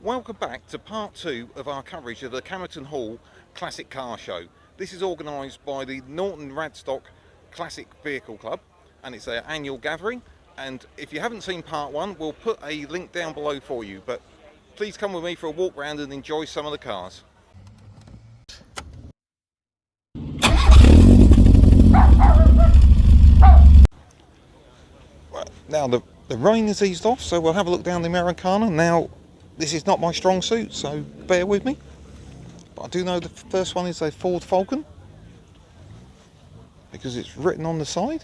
Welcome back to part 2 of our coverage of the Camerton Hall Classic Car Show. This is organised by the Norton Radstock Classic Vehicle Club and it's their annual gathering, and if you haven't seen part 1 we'll put a link down below for you, but please come with me for a walk round and enjoy some of the cars. Now the rain has eased off, so we'll have a look down the Americana. Now this is not my strong suit, so bear with me. But I do know the first one is a Ford Falcon, because it's written on the side.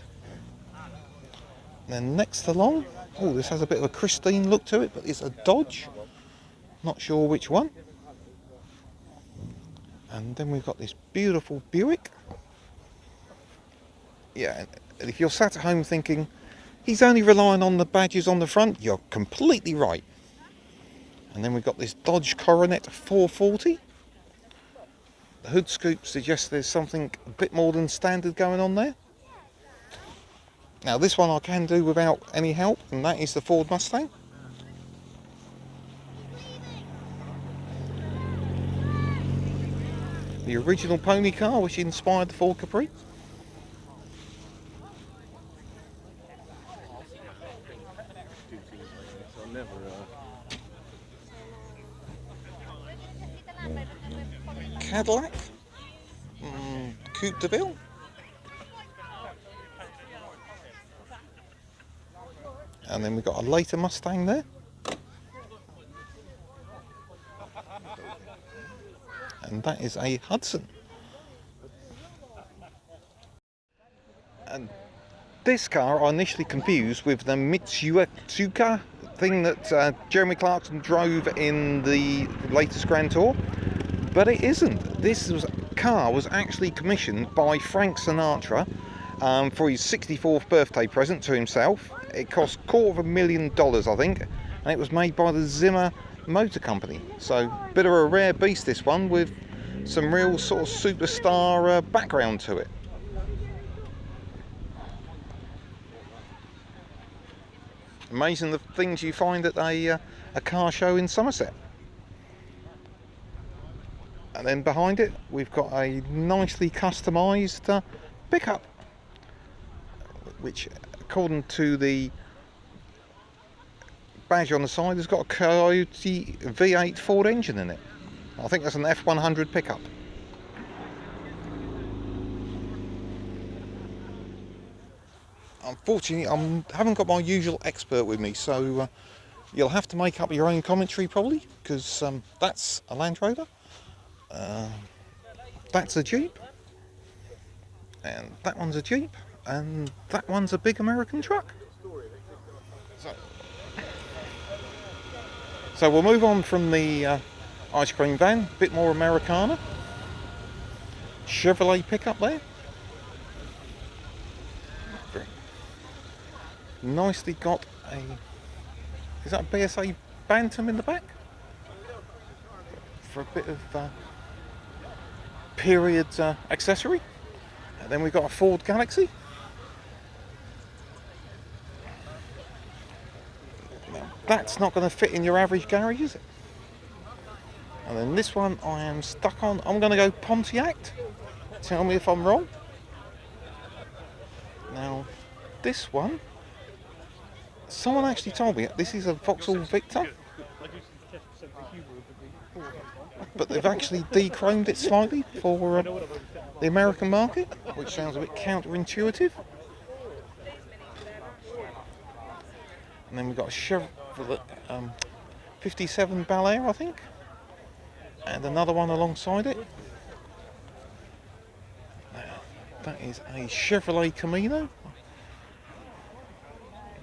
And then next along, oh, this has a bit of a Christine look to it, but it's a Dodge. Not sure which one. And then we've got this beautiful Buick. Yeah, and if you're sat at home thinking, he's only relying on the badges on the front, you're completely right. And then we've got this Dodge Coronet 440. The hood scoop suggests there's something a bit more than standard going on there. Now this one I can do without any help, and that is the Ford Mustang. The original pony car which inspired the Ford Capri. Cadillac, Coupe de Ville, and then we've got a later Mustang there, and that is a Hudson. And this car I initially confused with the Mitsuka thing that Jeremy Clarkson drove in the latest Grand Tour. But it isn't. This car was actually commissioned by Frank Sinatra for his 64th birthday present to himself. It cost $250,000, I think, and it was made by the Zimmer Motor Company. So, bit of a rare beast, this one, with some real sort of superstar background to it. Amazing the things you find at a car show in Somerset. And then behind it we've got a nicely customised pickup, which according to the badge on the side has got a Coyote V8 Ford engine in it. I think that's an F100 pickup. Unfortunately I haven't got my usual expert with me, so you'll have to make up your own commentary probably, because that's a Land Rover. That's a Jeep, and that one's a Jeep, and that one's a big American truck. So we'll move on from the ice cream van, a bit more Americana. Chevrolet pickup there. Nicely got a, is that a BSA Bantam in the back? For a bit of period accessory. And then we've got a Ford Galaxy. Now, that's not going to fit in your average garage, is it? And then this one I am stuck on. I'm going to go Pontiac. Tell me if I'm wrong. Now, this one, someone actually told me this is a Vauxhall Victor, but they've actually de-chromed it slightly for the American market, which sounds a bit counterintuitive. And then we've got a Chevrolet 57 Bel Air, I think, and another one alongside it. That is a Chevrolet Camino.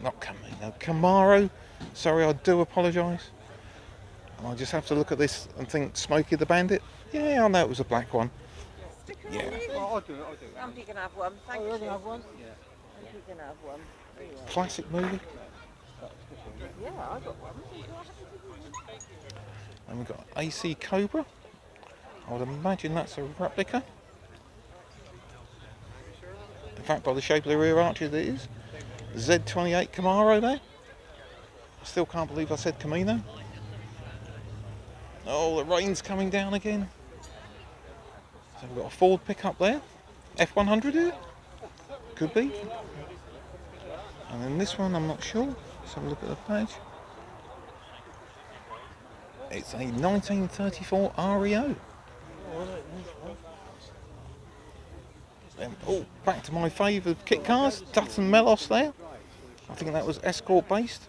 Not Camino, Camaro. Sorry, I do apologise. I just have to look at this and think Smokey the Bandit. Yeah, I know it was a black one. Yeah. I'll do it. Somebody can have one. Thank you. Have one? Yeah. Somebody can have one. Classic movie. Yeah, I got one. And we've got AC Cobra. I would imagine that's a replica. In fact, by the shape of the rear arches it is. Z28 Camaro there. I still can't believe I said Camino. Oh, the rain's coming down again. So we've got a Ford pickup there. F100 is it? Could be. And then this one, I'm not sure. Let's have a look at the page. It's a 1934 REO. Oh, back to my favourite kit cars, Dutton Melos there. I think that was Escort based.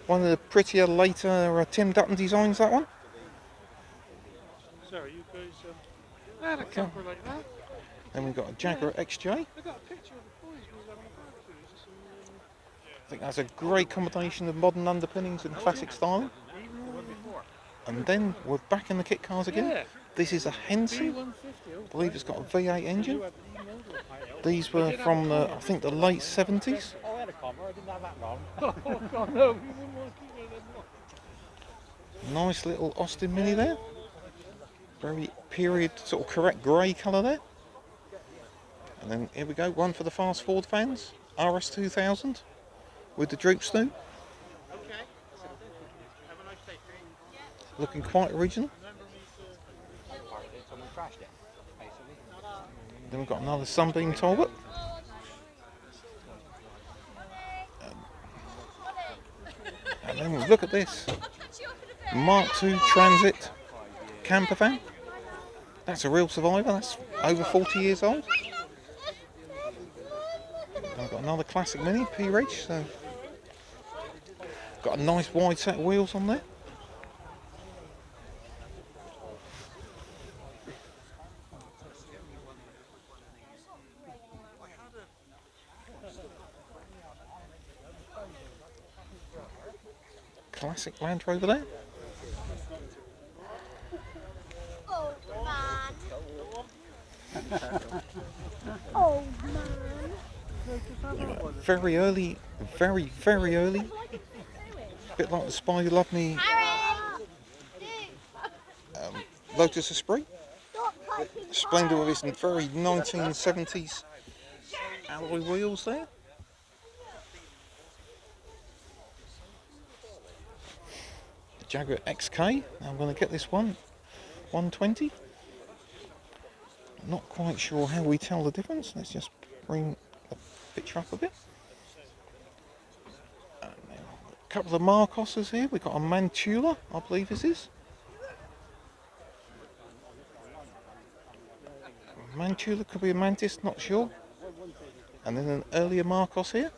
One of the prettier later Tim Dutton designs, that one. Sorry, you guys had a camper like that. Then we've got a Jaguar XJ. I got a picture of the boys who was having a barbecue. I think that's a great combination of modern underpinnings and classic styling. And then we're back in the kit cars again. Yeah. This is a Henson. I believe it's got a V8 engine. These were from I think the late 70s. Oh, I had a camera, I didn't have that long. Oh, God, no. We wouldn't want to keep it in. Nice little Austin Mini there. Very period, sort of correct grey colour there. And then here we go, one for the fast Ford fans. RS2000 with the droop snoot. Looking quite original. Someone crashed it, basically. Then we've got another Sunbeam Talbot. And then we look at this. Mark II Transit camper van. That's a real survivor, that's over 40 years old. Then we've got another classic Mini, P-Ridge, so got a nice wide set of wheels on there. Classic Land Rover there. Oh man. Very early, very early. A bit like the Spy Who Loved Me Lotus Esprit. Splendid with his very 1970s alloy wheels there. The Jaguar XK. I'm going to get this one. 120. Not quite sure how we tell the difference. Let's just bring the picture up a bit. A couple of Marcoses here. We've got a Mantula, I believe this is. Mantula, could be a Mantis, not sure. And then an earlier Marcos here.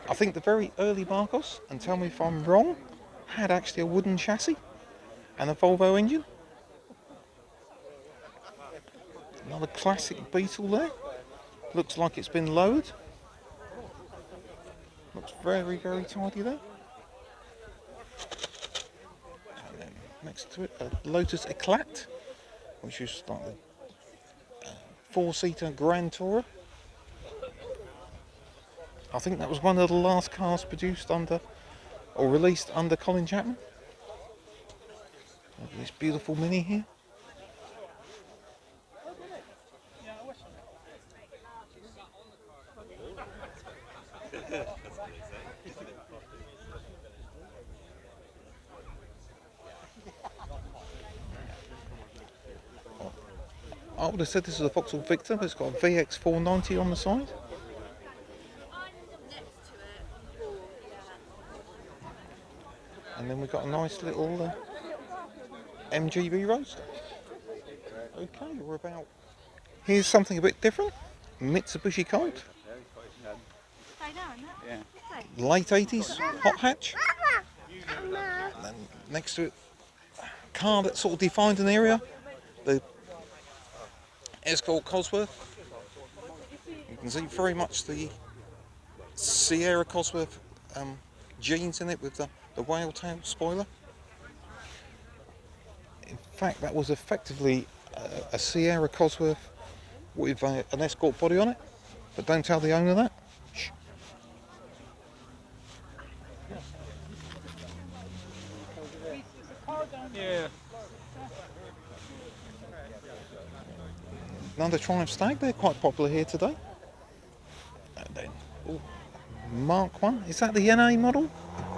I think the very early Marcos, and tell me if I'm wrong, had actually a wooden chassis and a Volvo engine. Another classic Beetle there. Looks like it's been lowered. Looks very tidy there. And then next to it, a Lotus Eclat, which is like the four-seater Grand Tourer. I think that was one of the last cars produced under, or released under Colin Chapman. Look at this beautiful Mini here. I would have said this is a Vauxhall Victor, but it's got a VX 490 on the side. And then we've got a nice little MGB Roadster. Okay, we're about... Here's something a bit different. Mitsubishi Colt. Late 80s hot hatch. And then next to it, a car that sort of defined an area. The Escort Cosworth. You can see very much the Sierra Cosworth genes in it with the whale tail spoiler. In fact, that was effectively a Sierra Cosworth with an Escort body on it, but don't tell the owner that. Shh. Yeah. Another Triumph Stag, they're quite popular here today. And then, ooh, Mark 1, is that the NA model?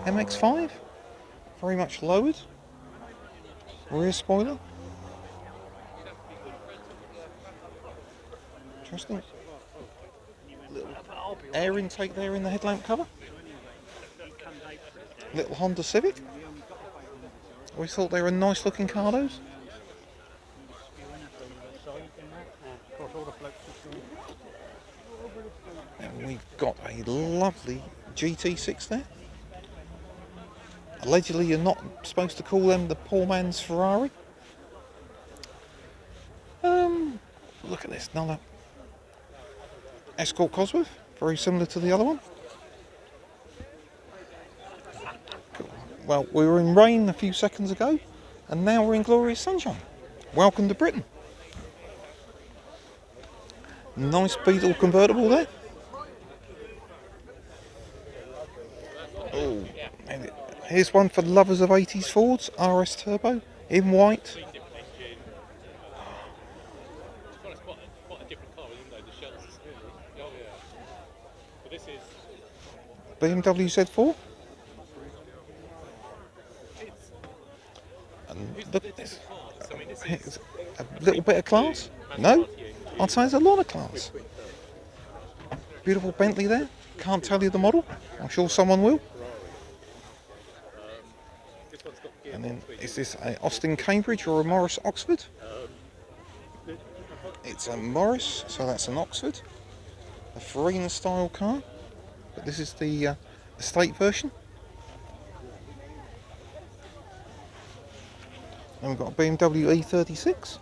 MX5? Very much lowered. rear spoiler. Interesting. Little air intake there in the headlamp cover. Little Honda Civic. We thought they were nice looking car, those. And we've got a lovely GT6 there. Allegedly you're not supposed to call them the poor man's Ferrari. Look at this, another Escort Cosworth, very similar to the other one. Well, we were in rain a few seconds ago, and now we're in glorious sunshine. Welcome to Britain. Nice Beetle convertible there. Oh, here's one for lovers of 80s Fords, RS Turbo, in white. BMW Z4. And look at this. Here's a little bit of class. No, I'd say there's a lot of class. Beautiful Bentley there. Can't tell you the model. I'm sure someone will. And then is this a Austin Cambridge or a Morris Oxford? It's a Morris, so that's an Oxford. A Farina style car. But this is the estate version. And we've got a BMW E36.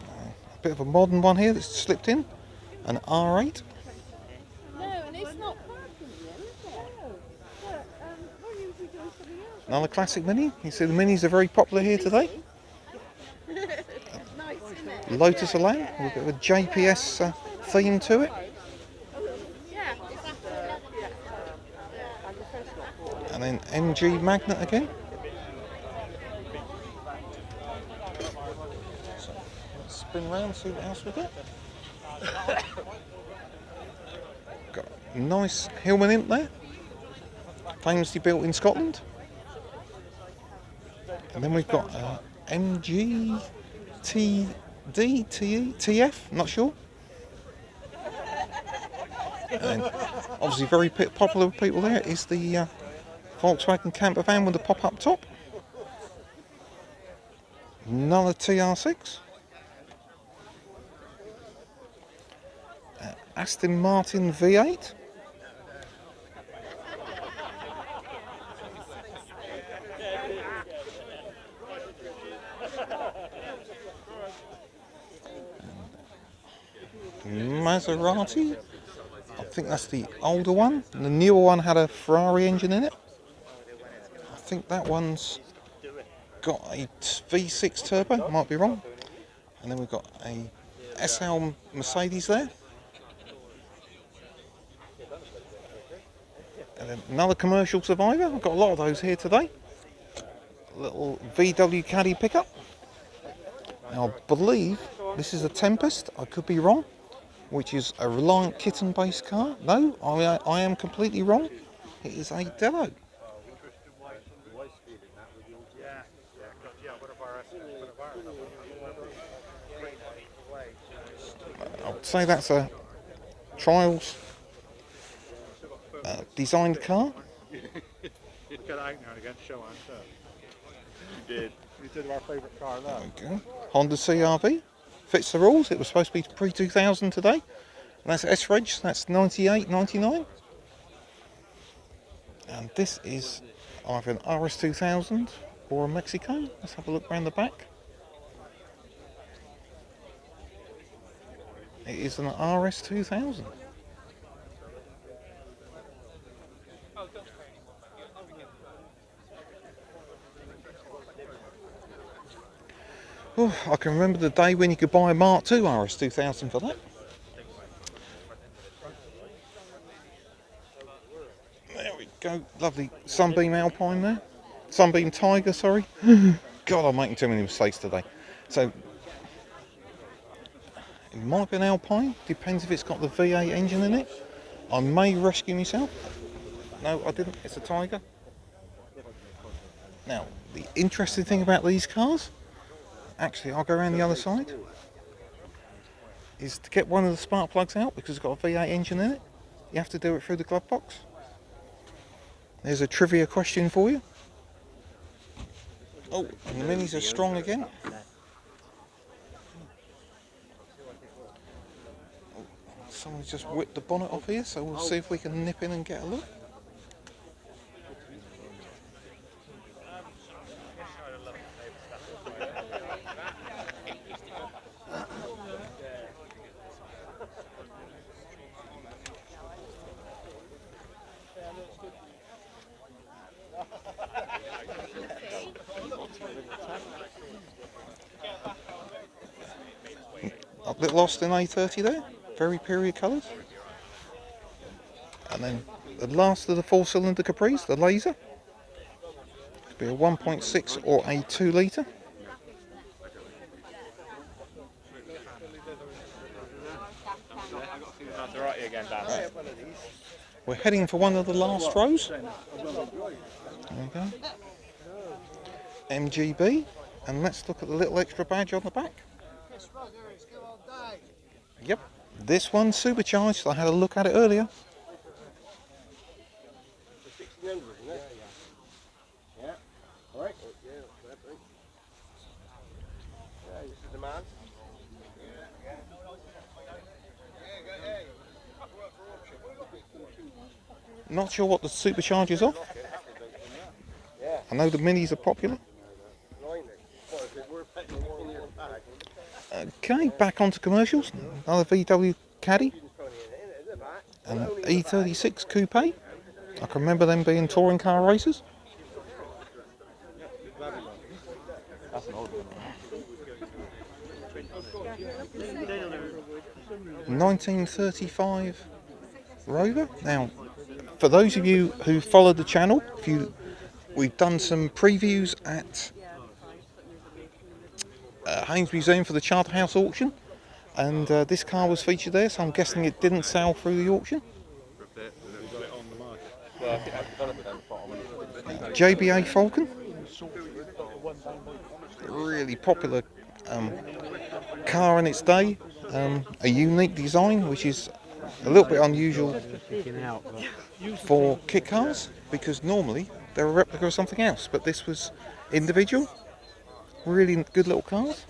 A bit of a modern one here that's slipped in. An R8. No, and it's not parking yet, is it? No. But, we're usually doing something else. Another classic Mini. You see the Minis are very popular here today. Nice, isn't it? Lotus Elan with a bit of a JPS theme to it. Yeah, exactly. And then MG Magnet again. So, let's spin round, see what else we've got. Got a nice Hillman Imp there. Famously built in Scotland. And then we've got MG TF, not sure. And obviously very popular with people there is the Volkswagen camper van with the pop-up top. Another TR6. Aston Martin V8. Maserati. I think that's the older one. The newer one had a Ferrari engine in it. I think that one's got a V6 turbo, might be wrong. And then we've got a SL Mercedes there. And then another commercial survivor. I've got a lot of those here today. A little VW Caddy pickup. Now I believe this is a Tempest, I could be wrong, which is a Reliant Kitten based car. No, I am completely wrong. It is a Delo. I would say that's a Trials designed car. We get out now and again to show answer. You did. You did our favourite car there. There we go. Honda CR-V. Fits the rules. It was supposed to be pre-2000 today. And that's S-Reg. That's 98, 99. And this is either an RS2000 or a Mexico. Let's have a look around the back. It is an RS2000. Oh, I can remember the day when you could buy a Mark II RS2000 for that. There we go, lovely Sunbeam Alpine there. Sunbeam Tiger, sorry. God, I'm making too many mistakes today. So, it might be an Alpine, depends if it's got the V8 engine in it. I may rescue myself. No, I didn't, it's a Tiger. Now, the interesting thing about these cars, actually I'll go around the other side, is to get one of the spark plugs out, because it's got a V8 engine in it, you have to do it through the glove box. There's a trivia question for you. Oh, and the minis are strong again. Oh, someone's just whipped the bonnet off here, so we'll see if we can nip in and get a look. A bit lost in A30 there, very period colours. And then the last of the 4-cylinder Capris, the laser. Could be a 1.6 or a 2 litre. Right. We're heading for one of the last rows. There we go. MGB, and let's look at the little extra badge on the back. Yep, this one's supercharged. I had a look at it earlier. Not sure what the supercharge is off. I know the minis are popular. Okay, back onto commercials. Another VW Caddy. An E36 Coupe. I can remember them being touring car races. 1935 Rover. Now, for those of you who followed the channel, we've done some previews at Haynes Museum for the Charterhouse auction, and this car was featured there, so I'm guessing it didn't sell through the auction. JBA Falcon, really popular car in its day, a unique design which is a little bit unusual for kit cars, because normally they're a replica of something else, but this was individual. Really good little cars.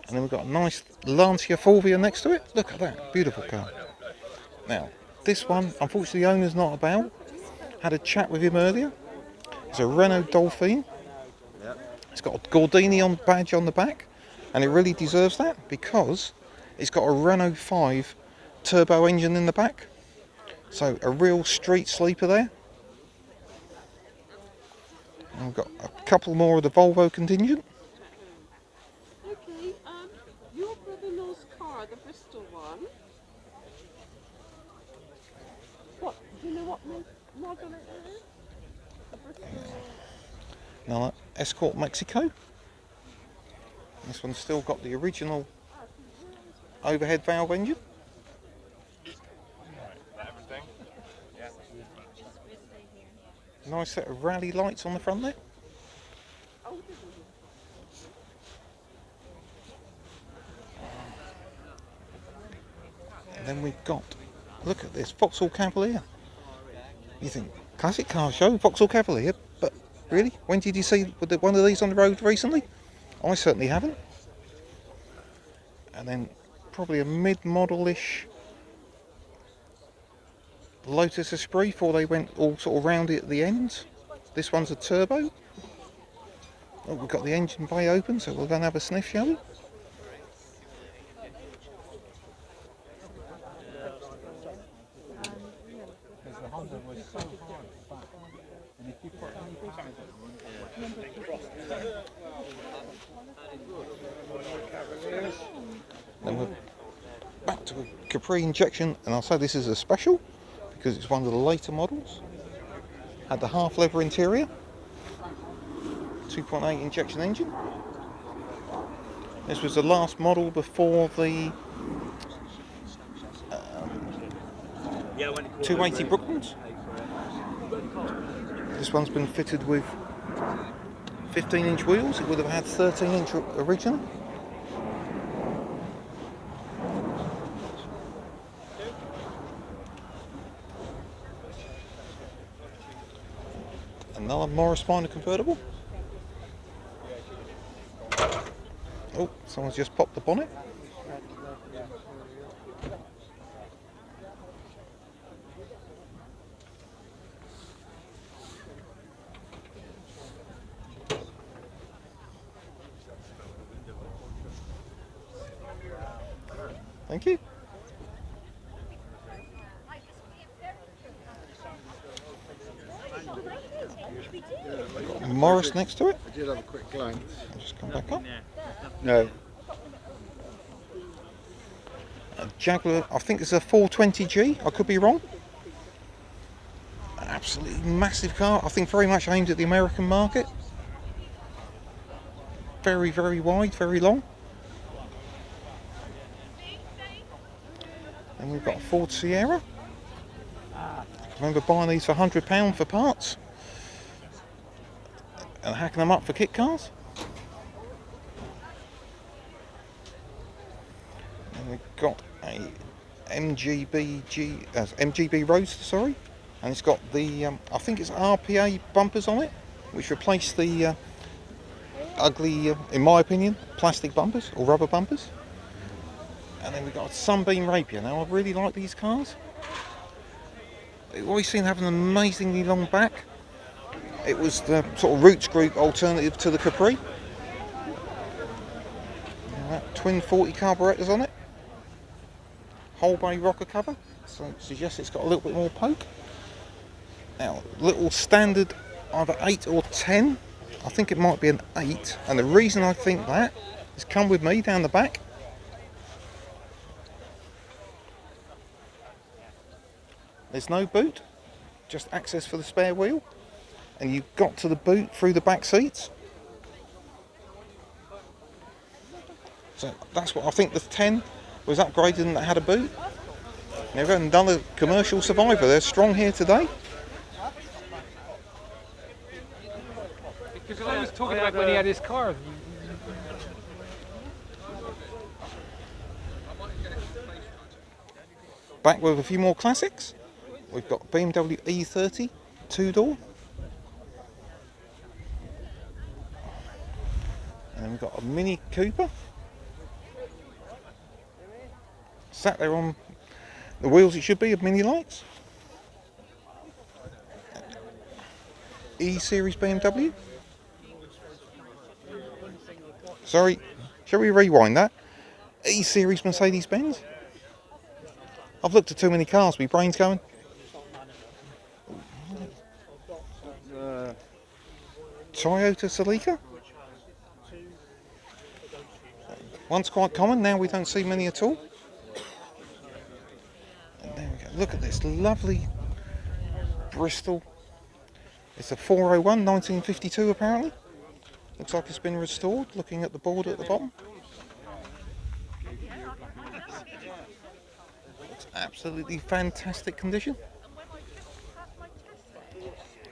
And then we've got a nice Lancia Fulvia next to it. Look at that, beautiful car. Now, this one, unfortunately the owner's not about. Had a chat with him earlier. It's a Renault Dauphine. It's got a Gordini badge on the back, and it really deserves that because it's got a Renault 5 turbo engine in the back. So a real street sleeper there. And we've got a couple more of the Volvo contingent. Okay, your brother-in-law's car, the Bristol one. What? Do you know what model it is? The Bristol. Now, Escort Mexico. This one's still got the original overhead valve engine. Nice set of rally lights on the front there. And then we've got, look at this, Vauxhall Cavalier. You think, classic car show, Vauxhall Cavalier, but really, when did you see one of these on the road recently? I certainly haven't. And then probably a mid-model-ish Lotus Esprit before they went all sort of roundy at the ends. This one's a turbo. Oh, we've got the engine bay open, so we'll go and have a sniff, shall we? Then we're back to a Capri injection, and I'll say this is a special because it's one of the later models. Had the half leather interior, 2.8 injection engine. This was the last model before the 280 Brooklands. This one's been fitted with 15-inch wheels. It would have had 13-inch originally. Another Morris Minor convertible. Oh, someone's just popped the bonnet. Thank you. Got Morris next to it. I did have a quick glance. I'll just come back up. No. A Jaguar, I think it's a 420G, I could be wrong. An absolutely massive car, I think very much aimed at the American market. Very, very wide, very long. And we've got a Ford Sierra. I remember buying these for £100 for parts and hacking them up for kit cars. And we've got a MGB Roadster, sorry, and it's got the I think it's RPA bumpers on it, which replace the ugly, in my opinion, plastic bumpers or rubber bumpers. And then we've got a Sunbeam Rapier. Now I really like these cars. They always seem to have an amazingly long back. It was the sort of Roots Group alternative to the Capri. Twin 40 carburetors on it. Whole bay rocker cover, so it suggests it's got a little bit more poke. Now, little standard either 8 or 10. I think it might be an 8, and the reason I think that is come with me down the back. There's no boot, just access for the spare wheel, and you've got to the boot through the back seats. So that's what I think the 10 was upgraded and it had a boot. Now we've got another commercial survivor. They're strong here today. Because I was talking about when he had his car. Back with a few more classics. We've got BMW E30 two-door. And then we've got a Mini Cooper. Sat there on the wheels it should be of Mini lights. E-Series BMW. Sorry, shall we rewind that? E-Series Mercedes-Benz. I've looked at too many cars, my brain's going. Toyota Celica. Once quite common, now we don't see many at all. And there we go. Look at this lovely Bristol. It's a 401, 1952 apparently. Looks like it's been restored, looking at the board at the bottom. It's absolutely fantastic condition.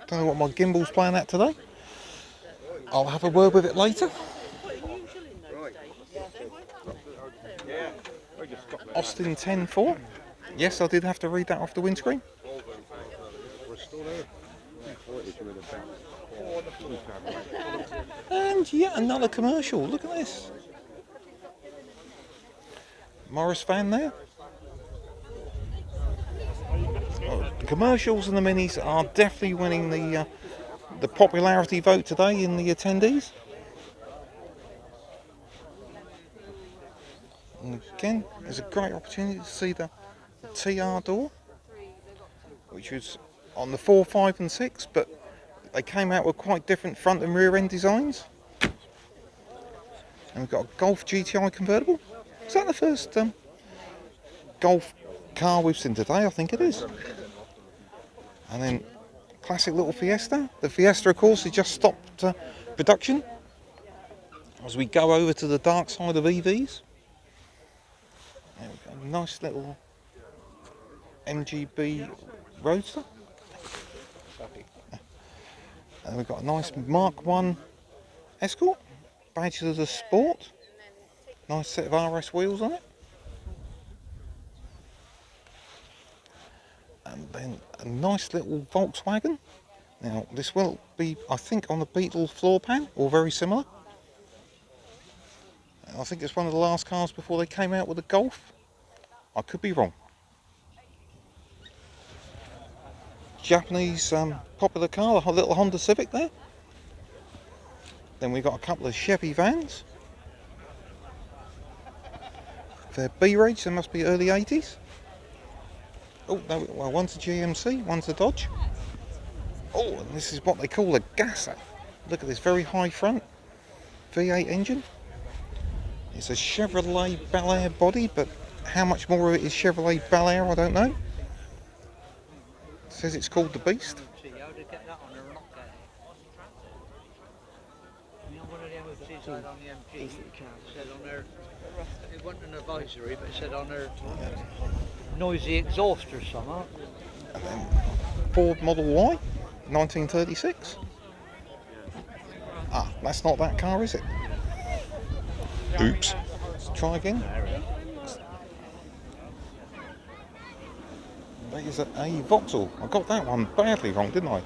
Don't know what my gimbal's playing at today. I'll have a word with it later. Austin 10.4. Yes, I did have to read that off the windscreen. And yet another commercial. Look at this. Morris fan there. Oh, the commercials and the minis are definitely winning the popularity vote today in the attendees. And again, there's a great opportunity to see the TR door, which was on the 4, 5 and 6, but they came out with quite different front and rear end designs. And we've got a Golf GTI convertible. Is that the first Golf car we've seen today? I think it is. And then classic little Fiesta. The Fiesta, of course, has just stopped production as we go over to the dark side of EVs. There we go. Nice little MGB Roadster. And we've got a nice Mark 1 Escort, badged as a Sport. Nice set of RS wheels on it. And then a nice little Volkswagen. Now this will be, I think, on the Beetle floor pan or very similar. I think it's one of the last cars before they came out with a Golf. I could be wrong. Japanese popular car, a little Honda Civic there. Then we've got a couple of Chevy vans. They're B-Rage, they must be early 80s. Oh, no, well, one's a GMC, one's a Dodge. Oh, and this is what they call a gasser. Look at this very high front V8 engine. It's a Chevrolet Bel Air body, but how much more of it is Chevrolet Bel Air, I don't know. It says it's called the Beast. It wasn't an advisory, but it said on her noisy exhaust or something. And then Ford Model Y, 1936. Ah, that's not that car, is it? Oops. Let's try again. There's a Vauxhall. I got that one badly wrong, didn't I?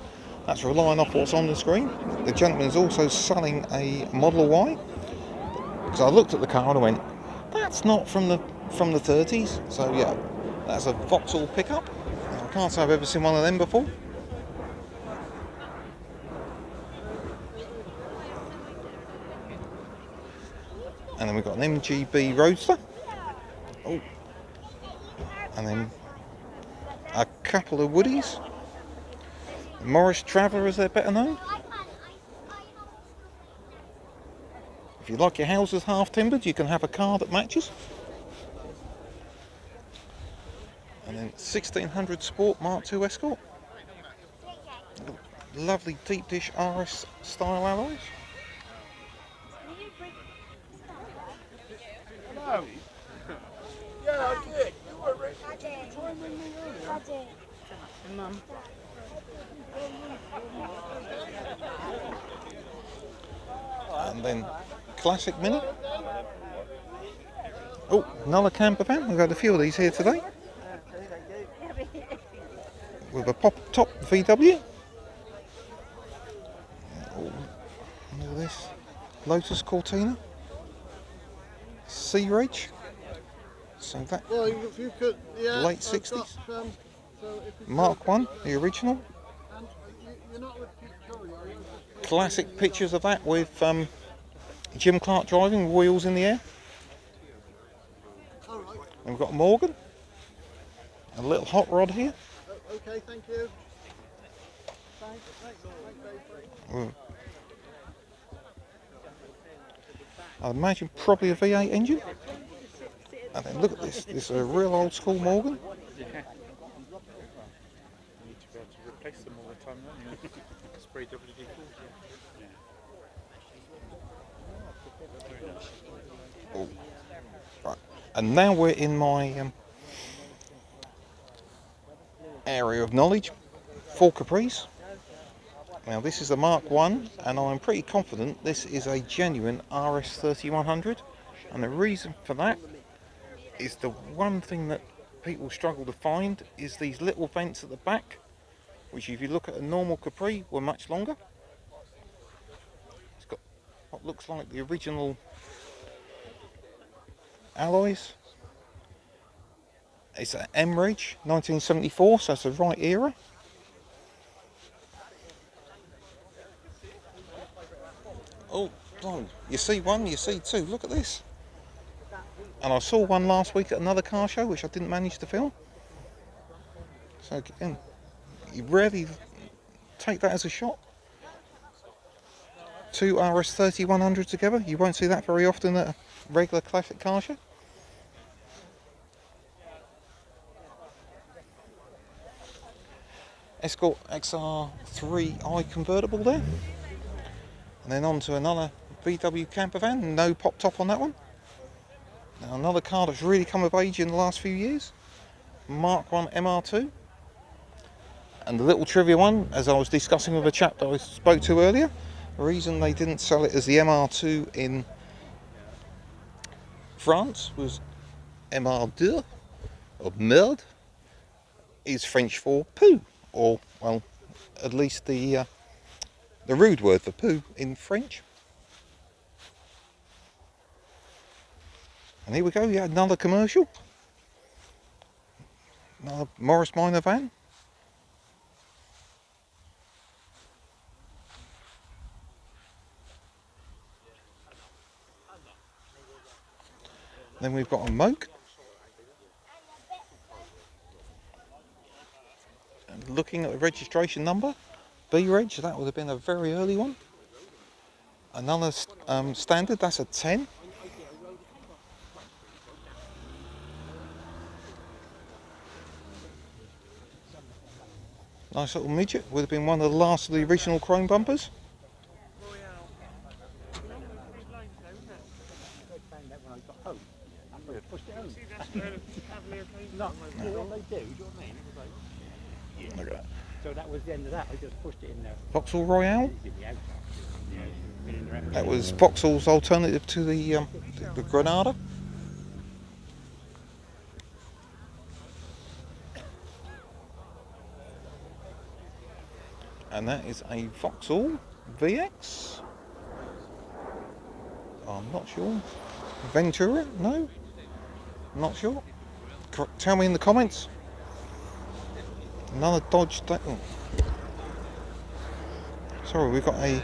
That's relying off what's on the screen. The gentleman is also selling a Model Y. So I looked at the car and I went, that's not from the 30s. So yeah, that's a Vauxhall pickup. I can't say I've ever seen one of them before. And then we've got an MGB Roadster. Oh. And then a couple of Woodies. Morris Traveller, as they're better known. If you like your houses half timbered, you can have a car that matches. And then 1600 Sport Mark II Escort. Lovely deep dish RS style alloys. Hello. Yeah, I did. You were ready. I did. Mum. And then classic Mini. Oh, another camper van. We've got a few of these here today. With a pop-top VW. Oh, look at this. Lotus Cortina. C-Rage. So that Well, if you could, yeah, late I've 60s. got, so if you Mark 1, the original. and you're not with Pete Curry, are you? Classic pictures of that with Jim Clark driving, wheels in the air. All right. And we've got Morgan. A little hot rod here. Okay, thank you. Thanks, Dave. I imagine probably a V8 engine. And then look at this. This is a real old school Morgan. You need to be able to replace them all the time, don't you? Spray WD-40. Oh. Right. And now we're in my area of knowledge. Ford Capris. Now this is a Mark 1 and I'm pretty confident this is a genuine RS 3100, and the reason for that is the one thing that people struggle to find is these little vents at the back, which if you look at a normal Capri were much longer. It's got what looks like the original alloys. It's an M-Ridge 1974, so it's the right era. Oh, blimey. You see one, you see two. Look at this. And I saw one last week at another car show, which I didn't manage to film. So again, you rarely take that as a shot. Two RS 3100 together. You won't see that very often at a regular classic car show. Escort XR3i convertible there. And then on to another VW camper van, no pop top on that one. Now another car that's really come of age in the last few years, Mark 1 MR2. And the little trivia one, as I was discussing with a chap that I spoke to earlier, the reason they didn't sell it as the MR2 in France was MR2, or merde, is French for poo, or, well, at least the rude word for poo in French. And here we go, yeah, another commercial. Another Morris Minor van. Then we've got a Moke. And looking at the registration number, B-Reg, that would have been a very early one. Another standard, that's a 10. Nice little midget, would have been one of the last of the original chrome bumpers. Look at that. So that was the end of that. I just pushed it in there. Vauxhall Royale. That was Vauxhall's alternative to the Granada. And that is a Vauxhall VX. I'm not sure. Ventura? No? Not sure. Tell me in the comments. Another Dodge. Oh. Sorry, we've got a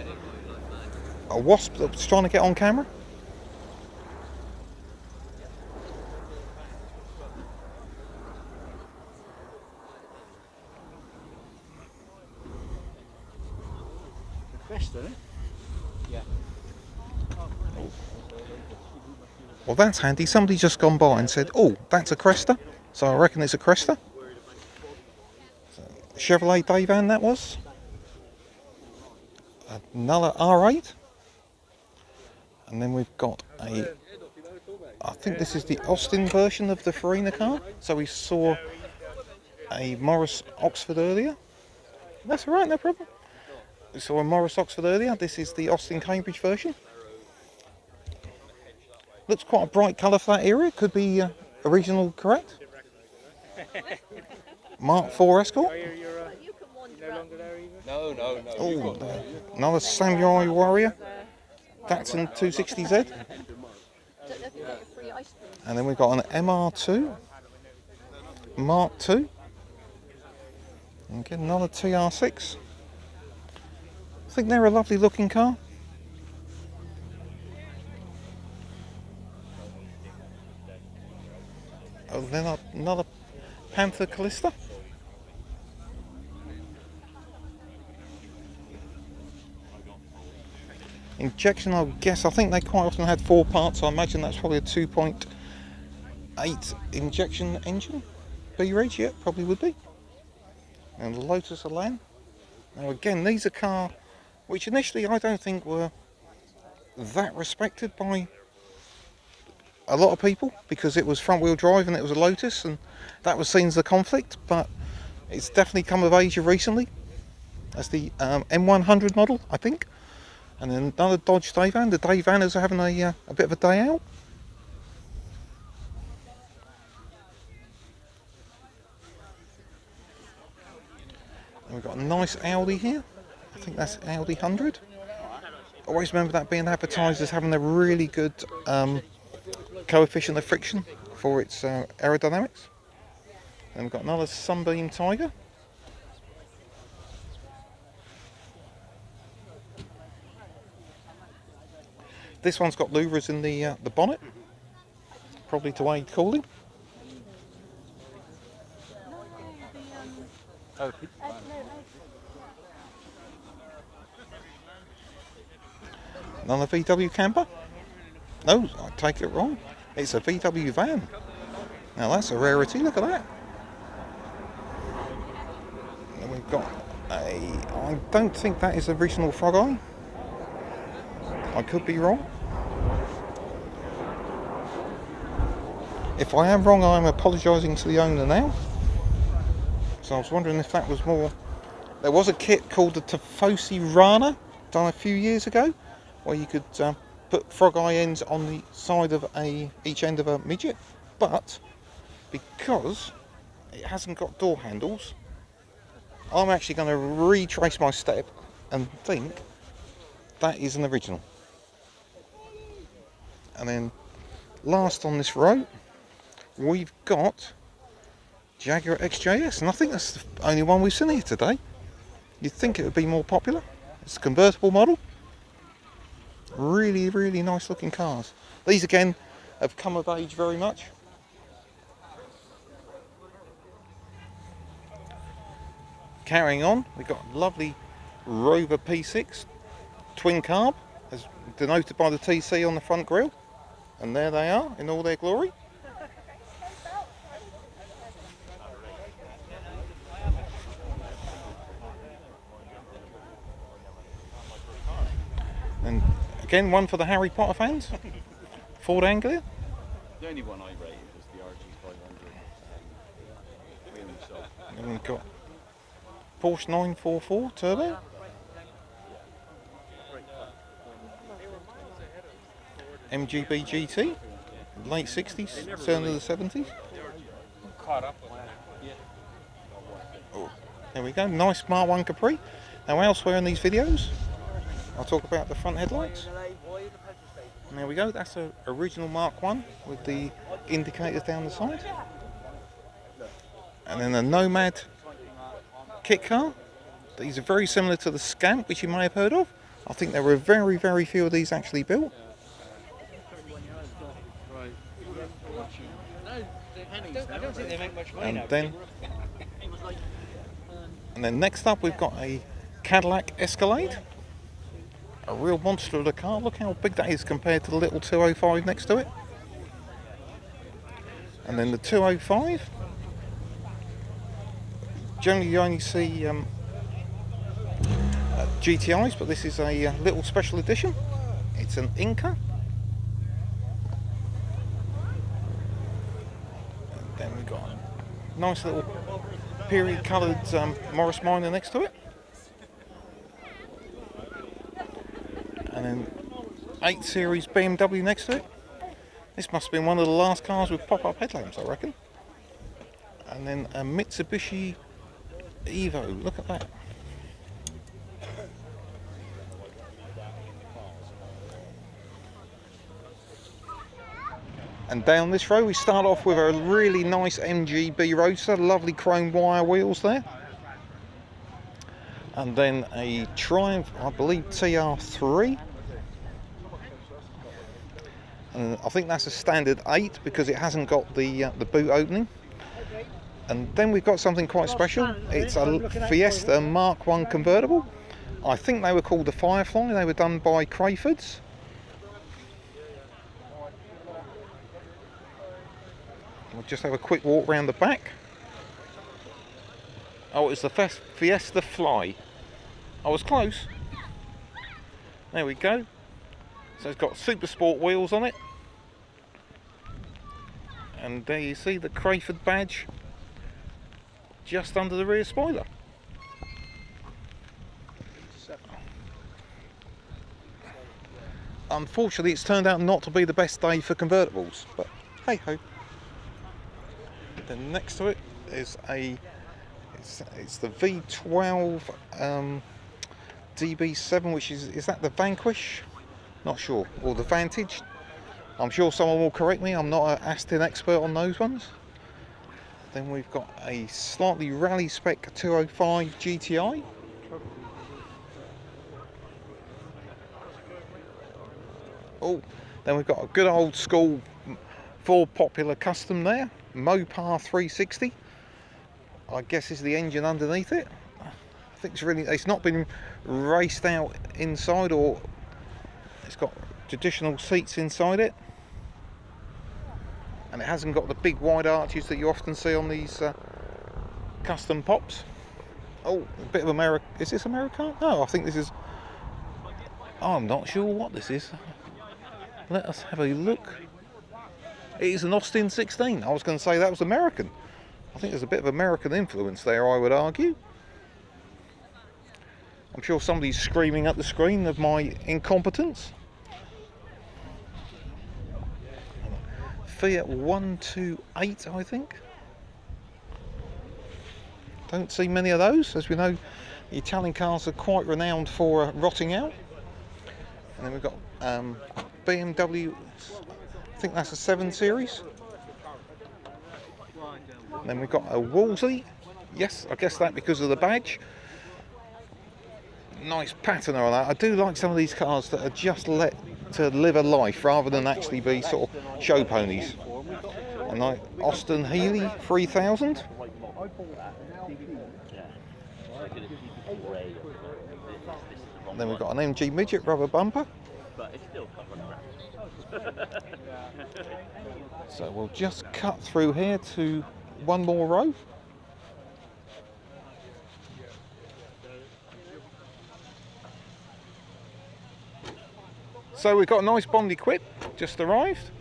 wasp that's trying to get on camera. Best, isn't it? Yeah. Well, that's handy. Somebody just gone by and said, "Oh, that's a Cresta." So I reckon it's a Cresta. Chevrolet day van that was. Another R8. And then we've got I think this is the Austin version of the Farina car. So we saw a Morris Oxford earlier. That's all right, no problem. We saw a Morris Oxford earlier. This is the Austin Cambridge version. Looks quite a bright colour for that era. Could be original, correct? Mark IV Escort. No. Oh, another Samurai Warrior. Datsun 260Z. And then we've got an MR2. Mark II. And get another TR6. I think they're a lovely looking car. Oh, then another Panther Callista. Injection, I guess, I think they quite often had 4 parts, so I imagine that's probably a 2.8 injection engine. B-Reg, yeah, probably would be. And the Lotus Elan. Now again, these are cars which initially I don't think were that respected by a lot of people, because it was front wheel drive and it was a Lotus and that was seen as a conflict, but it's definitely come of age recently. That's the M100 model, I think. And then another Dodge day van. The day vanners are having a bit of a day out. And we've got a nice Audi here. I think that's Audi 100. Always remember that being advertised as having a really good coefficient of friction for its aerodynamics. And we've got another Sunbeam Tiger. This one's got louvers in the bonnet, probably to aid cooling. Another VW camper? No, I take it wrong. It's a VW van. Now that's a rarity, look at that. And we've got I don't think that is original Frog Eye. I could be wrong. If I am wrong, I'm apologising to the owner now. So I was wondering if that was more There was a kit called the Tifosi Rana, done a few years ago, where you could put frog eye ends on the side of each end of a midget, but because it hasn't got door handles, I'm actually going to retrace my step and think that is an original. And then last on this row, we've got Jaguar XJS, and I think that's the only one we've seen here today. You'd think it would be more popular. It's a convertible model. Really, really nice looking cars. These again have come of age very much. Carrying on, we've got a lovely Rover P6 twin carb, as denoted by the TC on the front grille. And there they are in all their glory. And again, one for the Harry Potter fans. Ford Anglia. The only one I rated was the RG500. And we've got Porsche 944 Turbo. MGB GT, late 60s, turn of the 70s. Oh, there we go, nice Smart 1 Capri. Now elsewhere in these videos, I'll talk about the front headlights. And there we go, that's an original Mark 1 with the indicators down the side. And then a Nomad kit car. These are very similar to the Scamp, which you may have heard of. I think there were very, very few of these actually built. I don't think they make much money now. And then next up we've got a Cadillac Escalade. A real monster of a car. Look how big that is compared to the little 205 next to it. And then the 205. Generally you only see GTIs, but this is a little special edition. It's an Inca. And then we've got a nice little period coloured Morris Minor next to it. And then 8 Series BMW next to it. This must have been one of the last cars with pop-up headlamps, I reckon. And then a Mitsubishi Evo, look at that. And down this row we start off with a really nice MGB Roadster, lovely chrome wire wheels there. And then a Triumph, I believe TR3. And I think that's a standard 8 because it hasn't got the boot opening. And then we've got something quite special. It's a Fiesta Mark 1 convertible. I think they were called the Firefly. They were done by Crayfords. We'll just have a quick walk around the back. Oh, it's the Fiesta Fly. I was close. There we go. So it's got Super Sport wheels on it. And there you see the Crayford badge just under the rear spoiler. Unfortunately, it's turned out not to be the best day for convertibles, but hey ho. Then next to it is it's the V12 DB7, which is that the Vanquish? Not sure, or the Vantage. I'm sure someone will correct me. I'm not an Aston expert on those ones. Then we've got a slightly rally spec 205 GTI. Oh, then we've got a good old school Ford Popular Custom there, Mopar 360. I guess is the engine underneath it. I think it's not been raced out inside, or it's got traditional seats inside it. And it hasn't got the big wide arches that you often see on these custom pops. Oh, a bit of America. Is this American? No, I think this is. I'm not sure what this is. Let us have a look. It is an Austin 16. I was going to say that was American. I think there's a bit of American influence there, I would argue. I'm sure somebody's screaming at the screen of my incompetence. Fiat 128, I think. Don't see many of those. As we know, the Italian cars are quite renowned for rotting out. And then we've got BMW, I think that's a 7 Series. And then we've got a Wolseley. Yes, I guess that because of the badge. Nice pattern on that. I do like some of these cars that are just let to live a life rather than actually be sort of show ponies. And like Austin Healey 3000. And then we've got an MG midget rubber bumper. So we'll just cut through here to one more row. So we've got a nice Bond equip just arrived,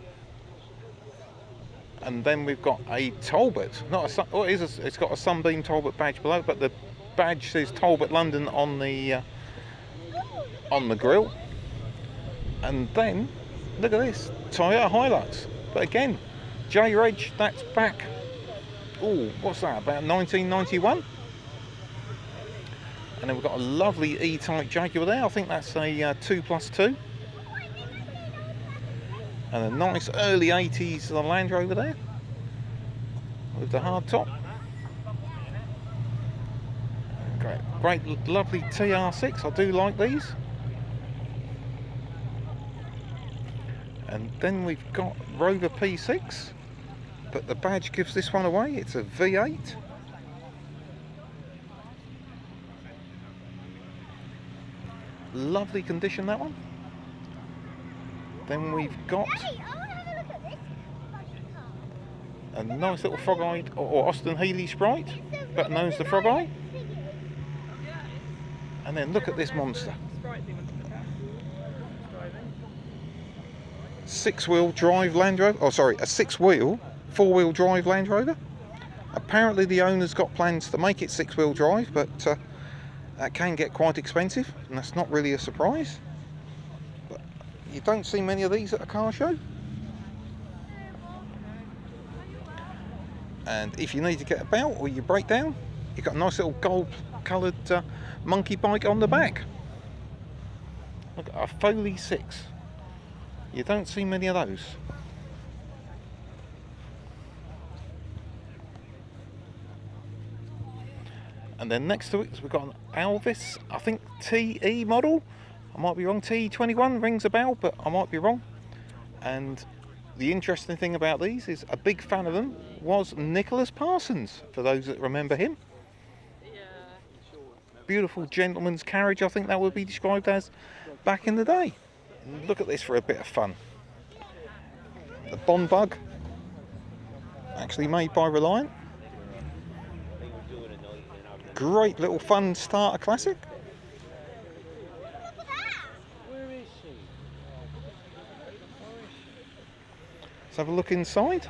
and then we've got a Talbot. It's got a Sunbeam Talbot badge below, but the badge says Talbot London on the grille. And then look at this Toyota Hilux, but again J-Reg, that's back. Oh, what's that? About 1991. And then we've got a lovely E-Type Jaguar there. I think that's a 2+2. And a nice early 80s Land Rover there with the hard top. Great, lovely TR6. I do like these. And then we've got Rover P6, but the badge gives this one away. It's a V8. Lovely condition, that one. Then we've got a nice little frog-eyed or Austin Healey Sprite, better known as the Frog Eye. And then look at this monster. 6-wheel drive Land Rover. Oh, sorry, a 6-wheel, 4-wheel drive Land Rover. Apparently the owner's got plans to make it 6-wheel drive, but that can get quite expensive, and that's not really a surprise. But you don't see many of these at a car show. And if you need to get about or you break down, you've got a nice little gold coloured monkey bike on the back. Look at a Foley 6. You don't see many of those. And then next to it we've got an Alvis, I think TE model. I might be wrong, TE21 rings a bell, but I might be wrong. And the interesting thing about these is a big fan of them was Nicholas Parsons, for those that remember him. Beautiful gentleman's carriage, I think that would be described as back in the day. Look at this for a bit of fun. The Bond Bug, actually made by Reliant. Great little fun starter classic. Let's have a look inside.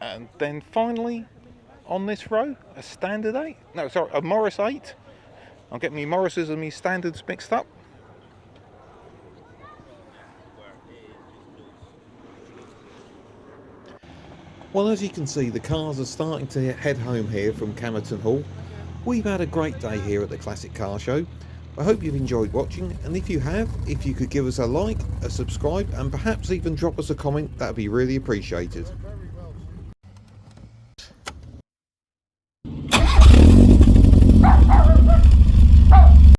And then finally on this row, a Standard 8. No, sorry, a Morris 8. I'm getting my Morrises and my Standards mixed up. Well, as you can see, the cars are starting to head home here from Camerton Hall. We've had a great day here at the Classic Car Show. I hope you've enjoyed watching, and if you have, if you could give us a like, a subscribe, and perhaps even drop us a comment, that would be really appreciated.